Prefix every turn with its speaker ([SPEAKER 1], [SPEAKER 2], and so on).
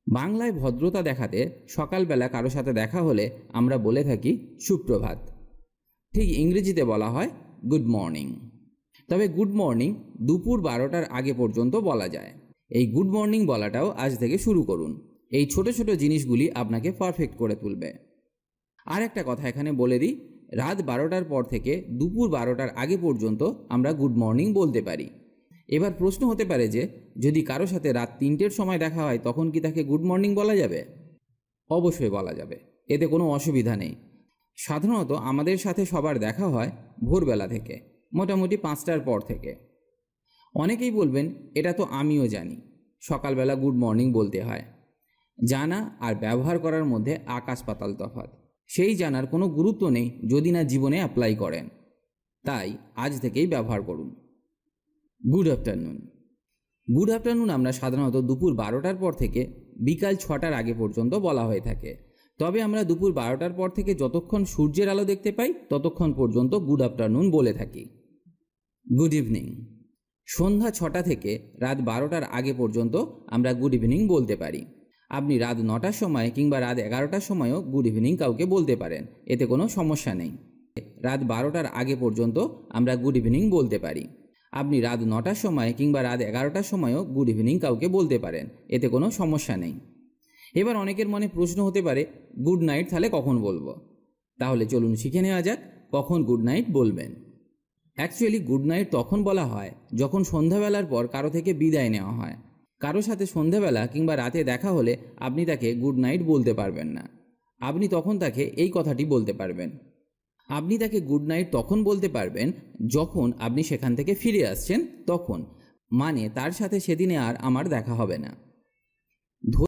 [SPEAKER 1] বাংলায় ভদ্রতা দেখাতে সকালবেলা কারো সাথে দেখা হলে আমরা বলে থাকি সুপ্রভাত। ঠিক ইংরেজিতে বলা হয় গুড মর্নিং। তবে গুড মর্নিং দুপুর 12টার আগে পর্যন্ত বলা যায়। এই গুড মর্নিং বলাটাও আজ থেকে শুরু করুন। এই ছোট ছোট জিনিসগুলি আপনাকে পারফেক্ট করে তুলবে। আর একটা কথা এখানে বলে দিই, রাত 12টার পর থেকে দুপুর 12টার আগে পর্যন্ত আমরা গুড মর্নিং বলতে পারি। এবার প্রশ্ন হতে পারে যে যদি কারো সাথে রাত 3টের সময় দেখা হয় তখন কি তাকে গুড মর্নিং বলা যাবে? অবশ্যই বলা যাবে, এতে কোনো অসুবিধা নেই। সাধারণত আমাদের সাথে সবার দেখা হয় ভোরবেলা থেকে, মোটামুটি 5টার পর থেকে। অনেকেই বলবেন এটা তো আমিও জানি, সকালবেলা গুড মর্নিং বলতে হয়। জানা আর ব্যবহার করার মধ্যে আকাশ পাতাল তফাৎ। সেই জানার কোনো গুরুত্ব নেই যদি না জীবনে অ্যাপ্লাই করেন। তাই আজ থেকেই ব্যবহার করুন। Good afternoon. গুড আফটারনুন আমরা সাধারণত দুপুর 12টার পর থেকে বিকাল 6টার আগে পর্যন্ত বলা হয়ে থাকে। তবে আমরা দুপুর 12টার পর থেকে যতক্ষণ সূর্যের আলো দেখতে পাই ততক্ষণ পর্যন্ত গুড আফটারনুন বলে থাকি। Good evening. সন্ধ্যা 6টা থেকে রাত 12টার আগে পর্যন্ত আমরা গুড ইভিনিং বলতে পারি। আপনি রাত 9টার সময় কিংবা রাত 11টার সময়ও গুড ইভিনিং কাউকে বলতে পারেন, এতে কোনো সমস্যা নেই। রাত 12টার আগে পর্যন্ত আমরা গুড ইভিনিং বলতে পারি। আপনি রাত 9টার সময় কিংবা রাত 11টার সময়ও গুড ইভিনিং কাউকে বলতে পারেন, এতে কোনো সমস্যা নেই। এবার অনেকের মনে প্রশ্ন হতে পারে গুড নাইট তাহলে কখন বলবো? তাহলে চলুন শিখে নেওয়া যাক কখন গুড নাইট বলবেন। অ্যাকচুয়ালি গুড নাইট তখন বলা হয় যখন সন্ধ্যাবেলার পর কারো থেকে বিদায় নেওয়া হয়। কারো সাথে সন্ধ্যাবেলা কিংবা রাতে দেখা হলে আপনি তাকে গুড নাইট বলতে পারবেন না। আপনি তখন তাকে এই কথাটি বলতে পারবেন। আপনি তাকে গুড নাইট তখন বলতে পারবেন যখন আপনি সেখান থেকে ফিরে আসছেন, তখন মানে তার সাথে সেদিনে আর আমার দেখা হবে না।